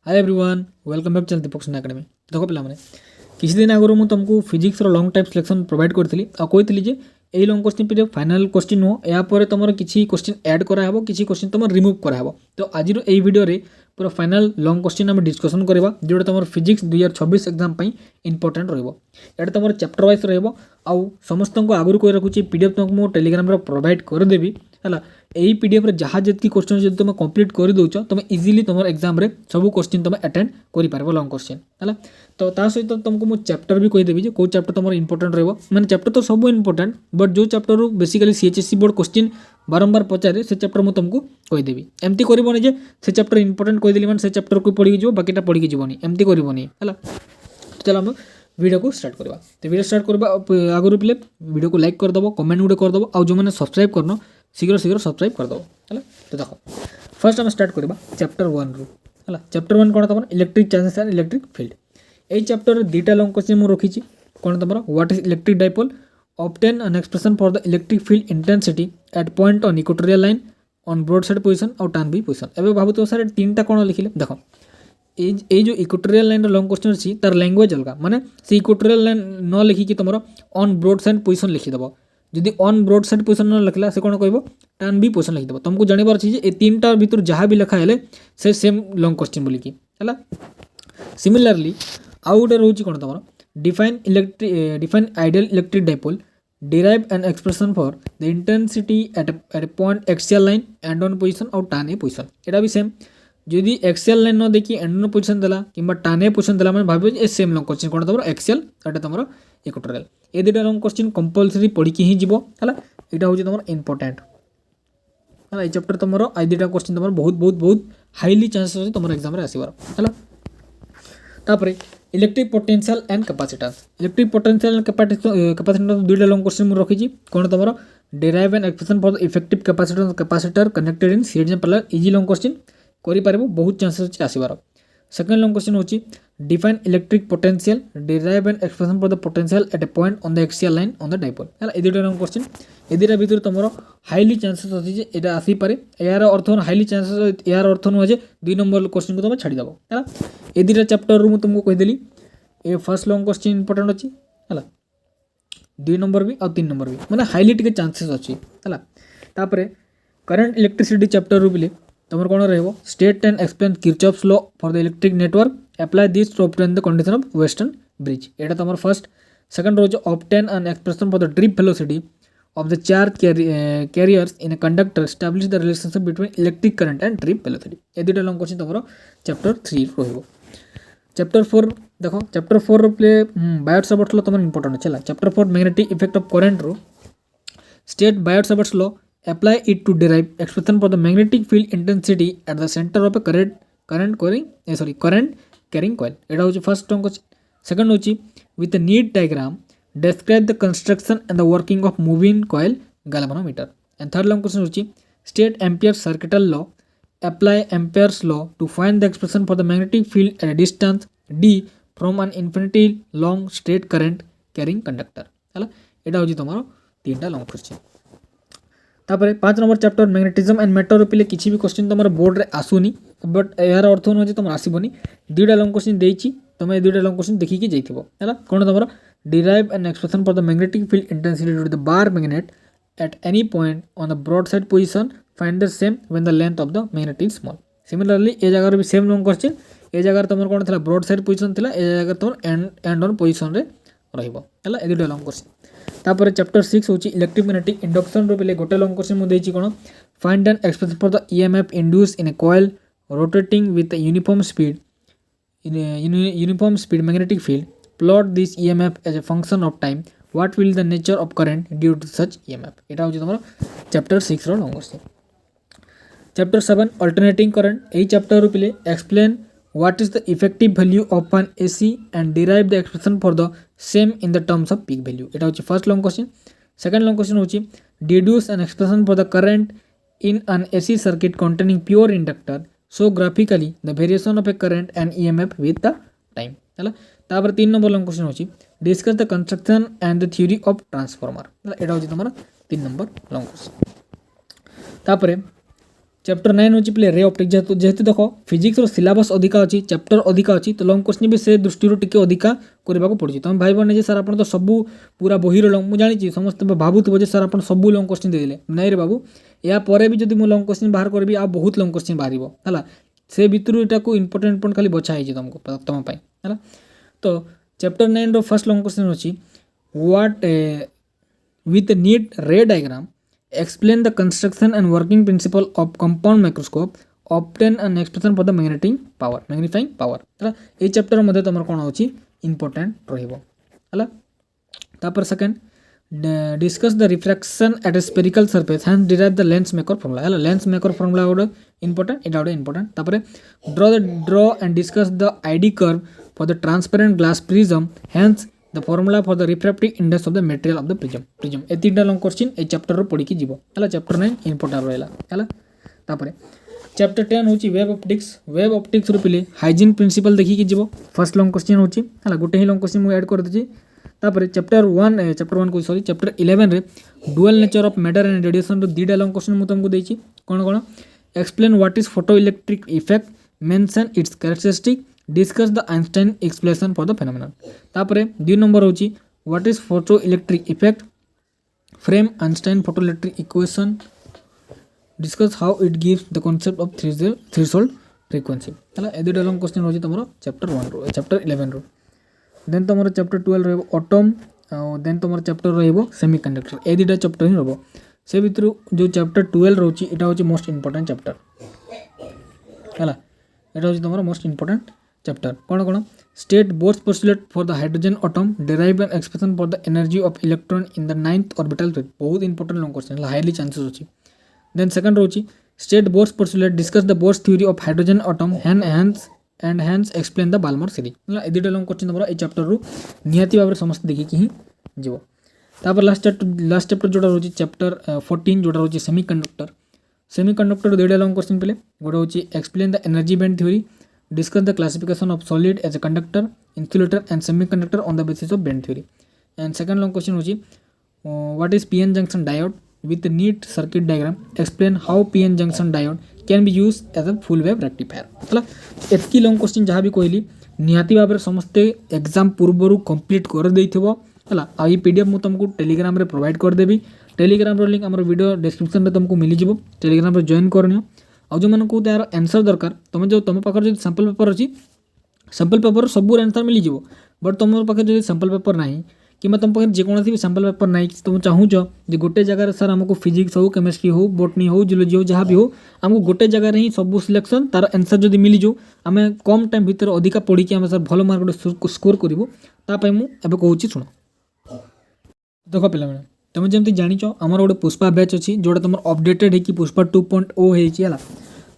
Hi everyone welcome back चल दीपक सुना academy देखो पे किसी दिन आगु मुझे तुमको physics long type selection provide करी आ कही जे यही long question PDF final question नुह यापर तुम किसी क्वेश्चन ऐड कराब किसी क्वेश्चन तुम रिमूव कराब तो आज यही वीडियो पूरा फाइनल लॉन्ग क्वेश्चन आम डिस्कसन करवा जोटा तुम फिजिक्स 2026 एग्जाम इंपोर्टेंट रहा तुम चैप्टर वाइज रहा समस्त को आगुरी कही रखुच्छी पीडीएफ तुमको टेलीग्राम प्रोवाइड करदेवी है यही पीडीएफ जहाँ जी क्वेश्चन जो तुम कंप्लीट कर दौच तुम इजिली तुम एग्जाम सब क्वेश्चन तुम अटेंड कर लॉन्ग क्वेश्चन है तो सहित तुमको मुझे चैप्टर भी कहीदेवी जो कौ चैप्टर तुम इंपोर्टेंट रहा मैंने चैप्टर तो सब इंपोर्टेंट बट जो चैप्टर बेसिकली सीएचएससी बोर्ड क्वेश्चन बारंबार पचारे से चैप्टर मुझे तुमको कहीदेवी एमती करनी जे से चैप्टर इंपोर्टेंट कहीदेली मैंने से चैप्टर को पढ़ी जो बाकीटा पढ़ी जीवनी एमती करनी है चलो हम वीडियो को स्टार्ट करवा तो वीडियो स्टार्ट करवा आगुरी पे वीडियो को लाइक करदेव कमेंट गुटे करदेव आउ जो मैंने सब्सक्राइब करन शीघ्र शीघ्र सब्सक्राइब करदेव है तो देखो फर्स्ट आम स्टार्ट करवा चैप्टर 1 रु है चैप्टर 1 कौन तुम electric charges and electric field यही चैप्टर दुईटा लॉन्ग क्वेश्चन मुझे रखी कौन तुम what is electric dipole obtain an expression for the electric field intensity at point on equatorial line on broad side position और टान बी पोजिशन एवं भावुथ sir तीन कौन लिखिले देख ये जो इक्वेटोरियल लाइन लॉन्ग क्वेश्चन अच्छी तार लैंग्वेज अलग माने से इक्वेटोरियल लाइन न लिखिकी तुम ऑन ब्रॉड साइड पोजिशन लिखिदेव जदि ऑन ब्रॉड साइड पोजिशन न लिखला से कौन कह टान बी पोजिशन लिखिदेव तुमको जानवर अच्छी ये तीन टा भर जहाँ भी लिखा है से सेम लॉन्ग क्वेश्चन बोलिकी है सिमिलरली आउ गोटे रोच कौन तुम define ideal electric dipole derive an expression for the intensity at a point axial line and on position और tan a position एटा भी सेम जदि एक्सियल लाइन न देखी एंड ऑन पोजिशन देला कि tan a पोजिशन देला मैंने भाव ए सेम लॉन्ग क्वेश्चन कौन तुम एक्सियल एटा तुम इक्वेटोरियल ए दुटा लॉन्ग क्वेश्चन कंपलसरी पढ़ी ही जीव है यहाँ हूँ तुम इंपोर्टेंट है ये चैप्टर तुम आई दुटा क्वेश्चन तुम बहुत बहुत बहुत हाईली चांसेस अच्छे तुम एग्जाम आसबार है तापर electric potential and capacitance electric potential and capacitance दुईटा लॉन्ग क्वेश्चन मुझे रखी कौन तुम derive N expression for the effective capacitance capacitor connected in series and parallel easy long question कर बहुत चांसेस अच्छे आसबार सेकेंड लॉन्ग क्वेश्चन होची define electric potential derive N expression for the potential at A point on the axial line on the dipole है ये दुटा long question ए दुटा भर तुम हाईली चांसेस अच्छे यहाँ आसीपे यार अर्थ हाईली चांसेस यार अर्थ नुहे दुई नंबर क्वेश्चन को तुम छाड़देव है ये दुटा चैप्टर मुझे तुमको कहीदेली ये फर्स्ट लॉन्ग क्वेश्चन इंपोर्टेंट अच्छी है दुई नंबर भी और तीन नंबर भी मैंने हाईली टे चांसेस अच्छी है तापर करंट इलेक्ट्रिसिटी चैप्टर भी तुम कौन रहा state and explain Kirchhoff's law for the electric network apply this to obtain the condition of Wheatstone bridge यहाँ तुम फर्स्ट सेकंड रोज obtain an expression for the drift velocity of the charge carriers in a conductor establish the relationship between electric current and drip velocity ये दुटा long question तुम chapter 3 रहिबो chapter 4 देखो chapter 4 प्ले Biot Savart's law तुम important है chapter 4 magnetic effect of current रो state Biot Savart's law apply it to derive expression for the magnetic field intensity at the centre of a current carrying coil एटा होची first long question second होची with a neat diagram describe the construction and the working of moving coil galvanometer and third long question होची state Ampere's circuital law apply Ampere's law to find the expression for the magnetic field at a distance d from an infinity long straight current carrying conductor है एटा होची तमरो तीनटा long question तापर 5 number chapter magnetism and matter पे किसी भी question तुम board रे आसुनी but यार अर्थ नुहे तुम आसबनी दुईटा लॉन्ग क्वेश्चन देती तुम ये दुईटा लॉन्ग क्वेश्चन देखिकी जाइथिबो है कौन तुम derive an expression for the magnetic field intensity to the bar magnet at any point on the broadside position find the same when the length of the magnet is small similarly ये जगह भी same long question ये जगह तुम कौन था broad side position थी ये जगह तुम एंड ऑन पोजिशन रे रहिबो है ये दुटा लॉन्ग क्वेश्चन तापर चैप्टर 6 होची इलेक्ट्रिक मैग्नेटिक इंडक्शन रो पे गोटे लॉन्ग क्वेश्चन मु देछि कोन find an expression for the EMF induce in a coil rotating with a uniform speed magnetic field plot this EMF as a function of time what will the nature of current due to such EMF एटा होची तमरो chapter 6 रो long question chapter 7 alternating current एई chapter रो पिले explain what is the effective value of an AC and derive the expression for the same in the terms of peak value एटा होची first long question second long question होची deduce an expression for the current in an AC circuit containing pure inductor so graphically the variation of a current and EMF with the time है तापर 3 number long question होची discuss the construction and the theory of transformer एटा होची तमरा 3 number long question तापर chapter 9 होची play ray optics जेहेतु देख physics रो syllabus अधिका अछि चैप्टर अधिका अछि तो लॉन्ग क्वेश्चन भी से दृष्टि रो टिके अधिका करबा को पड़छि तुम भाई बने जे सर आपण तो सब पूरा बही रो लॉन्ग मु जानि छी समस्त भाबुथबो जे सर आपण सब लॉन्ग क्वेश्चन दे देले नै रे बाबू या परे भी जदी मु लॉन्ग क्वेश्चन बाहर करबी आ बहुत लॉन्ग क्वेश्चन बाहरिबो हला से भितरु एटा को इंपोर्टेंट पॉइंट खाली बचा है तुमको तुम पाई हला तो chapter 9 row first long question अछि what with a neat ray diagram explain the construction and working principle of compound microscope obtain an expression for the magnifying power हला ए चैप्टर मध्ये तमर कोन होची इंपोर्टेंट रहइबो हला तापर second discuss the refraction at a spherical surface hence derive the lens maker formula hela lens maker formula oda important eta oda important tapare draw and discuss the id curve for the transparent glass prism hence the formula for the refractive index of the material of the prism e tinta long question e chapter ro podi ki jibo hela chapter 9 important रहला hela tapare chapter 10 होची web optics रो पिले hygiene principal देखि की जिवो first long question होची हला गोटे ही long question मु ऐड कर दछि तापर चैप्टर 1 को सॉरी चैप्टर 11 रे dual nature of matter and radiation रो दीटा लॉन्ग क्वेश्चन मु तुमको देछि कोन explain what is photo electric effect mention its characteristic discuss the Einstein explanation for the phenomenon तापर 2 नंबर होची what is photo electric effect frame Einstein photo electric equation discuss how it gives the concept of threshold frequency हला ए दुटा long question होची तमरो chapter 1 रो chapter 11 रो then तुम chapter 12 रही ऑटम देन तुम चैप्टर रही सेमीकंडक्टर ए दुटा चैप्टर ही रो से भितर जो चैप्टर 12 रोची एटा होची मोस्ट इंपोर्टेंट चैप्टर हला एटा होची तुम मोस्ट इंपोर्टेंट चैप्टर कोन state Bohr's postulate for the hydrogen atom derive an expression for the energy of electron in the 9th orbital state बहुत important long question highly chances होची then second रोची state Bohr's postulate discuss the Bohr's theory of hydrogen atom hence explain the Balmer series मतलब ए दुटा long question तमरा ए चैप्टर रु निहाती भाबरे समस्त देखि कि जीवो तापर लास्ट चैप्टर जोटा रोची चैप्टर 14 जोटा रोची सेमीकंडक्टर दुटा लॉन्ग क्वेश्चन पले गोटा होची explain the energy band theory discuss the classification of solid as a conductor insulator and semiconductor on the basis of band theory and second long question होची what is PN junction diode with a neat circuit diagram explain how pn junction diode can be used as a full wave rectifier मतलब एतकी long question जहाँ भी कहली निहाती भाव समस्ते exam पूर्वर complete कर देइथिबो हला आ ई पीडीएफ मु तुमको टेलीग्राम रे प्रोवाइड कर देबी टेलीग्राम रो लिंक हमर वीडियो डिस्क्रिप्शन रे तुमको मिली जिवो टेलीग्राम रे जॉइन करनियो आ जो मन को तार आंसर दरकार तुम पाखर जो सैंपल पेपर अछि सैंपल पेपर सब आंसर मिली जिवो बट तुम पाखे जो सैंपल पेपर नाही कि तुम पाखे जेकोसी भी सैंपल पेपर ना तुम चाहूच जे गोटे जगह सर आमको फिजिक्स हो केमिस्ट्री हो बोटनी हो जियोलॉजी हो जहाँ भी हो आमको गोटे जगह ही सब सिलेक्शन तार आंसर जब मिली जाऊ आम कम टाइम भितर अधिका पढ़ी आम सर भल मार्क गोटे स्कोर करूँ तापाई मुझे कहूँ शुण देख पे तुम जमी जाच आमर गोटे पुष्पा बैच अच्छी जोटा तुम अपडेटेड है कि पुष्पा 2.0 है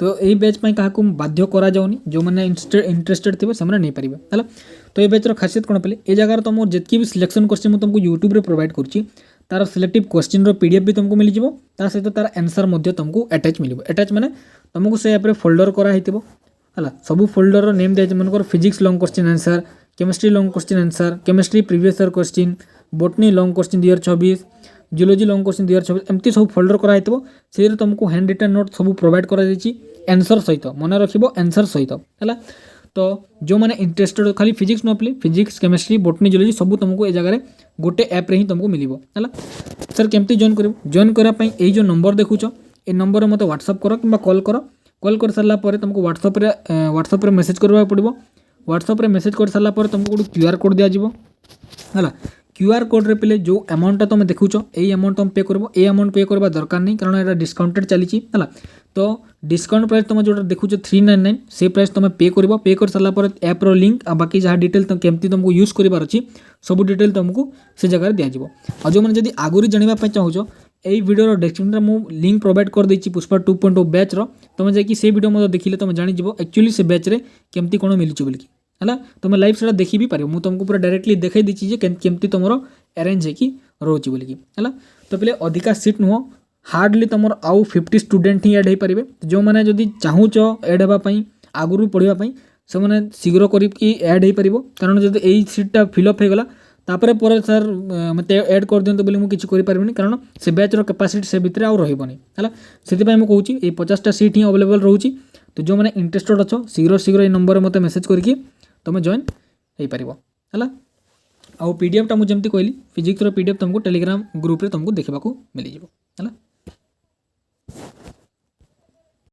तो यही बैच क्या बाध्य करा जाउनी जो मैंने इंटरेस्टेड थे से नहीं पारे है तो ये बैचर खासियत कौन पे ये जगह तुम जितकी भी सिलेक्शन क्वेश्चन मुझे तुमको यूट्यूब रे प्रोवाइड करुँची तार सिलेक्टिव क्वेश्चन पीडीएफ भी तुमको मिल जाव ता सहित तार आंसर तुमको अटैच मिल अटैच माने तुमको से ऐप फोल्डर कराई है सब फोल्डर नेम दिया मनकर physics long question answer chemistry long question answer chemistry previous year question botany long question 2024 geology long question 2024 एमती सब फोल्डर कराई से तुमको हैंड रिटन नोट सब प्रोवाइड कर आंसर सहित मन रखिबो आंसर सहित है तो जो मैंने इंटरेस्टेड खाली फिजिक्स न play physics chemistry botany geology सब तुमको ए जगह गोटे ऐप रे ही तुमको मिलिबो है सर केमती जॉइन करने ये जो नंबर देखुच ए नंबर में मत व्हाट्सअप कर कि कॉल कर सारा पर तुमको व्हाट्सअप रे मेसेज करबा पड़ो व्हाट्सअप रे मेसेज कर सारा पर तुमको गोटे क्यूआर कोड दिया जिवो है क्यूआर कोड रे पे जो अमाउंट तुम देखुच यही अमाउंट तुम पे करबो ए अमाउंट पे करबा दरकार नहीं कारण एटा डिस्काउंटेड चली है तो डिस्काउंट प्राइस तुम जो देखुच 399 से प्राइस तुम पे कर सारा पर ऐप रो लिंक आ बाकी जहाँ डिटेल केमती तुमको यूज करार अच्छी सब डिटेल तुमको से जगह दिज्व और जो मैंने आगुरी जानवाई चाहूच यही वीडियो डिस्क्रिप्शन मुझे लिंक प्रोवाइड कर देती पुष्पा 2.0 बैच तुम जाकि वीडियो मतलब देखिले तुम जान एक्चुअली से बैच रे केमती कौन मिलूँ बोलिकी है तुम लाइव से देखी भी पार मुझे तुमको पूरा डायरेक्टली देखई देची केमती तुम अरेंज है रोचे बोलिकी है तो पहले अधिका सीट नुह हार्डली तुम आउ 50 स्टूडेंट ही एड हो पारे जो मैंने जदि चाहूच एड होगापी आगुरी पढ़ापी से मैंने शीघ्र करके एड हो पार कारण जब यही सीटा फिलअप होगा तापर पर सर मत ऐड कर दिंतु बोली मुझे किसी करें कारण से बैचर कैपेसिटी से भितर आउ रही है से मुझे ये 50टा सीट ही अवेलेबल रोचे तो जो मैंने इंटरेस्टेड अच्छो शीघ्र शीघ्र ये नंबर मत मेसेज करके तुम जॉइन हो पार है आउ पीडीएफ टा मुझे कहली फिजिक्स पीडीएफ तुमको टेलीग्राम ग्रुप रे तुमको देखा मिल जाए।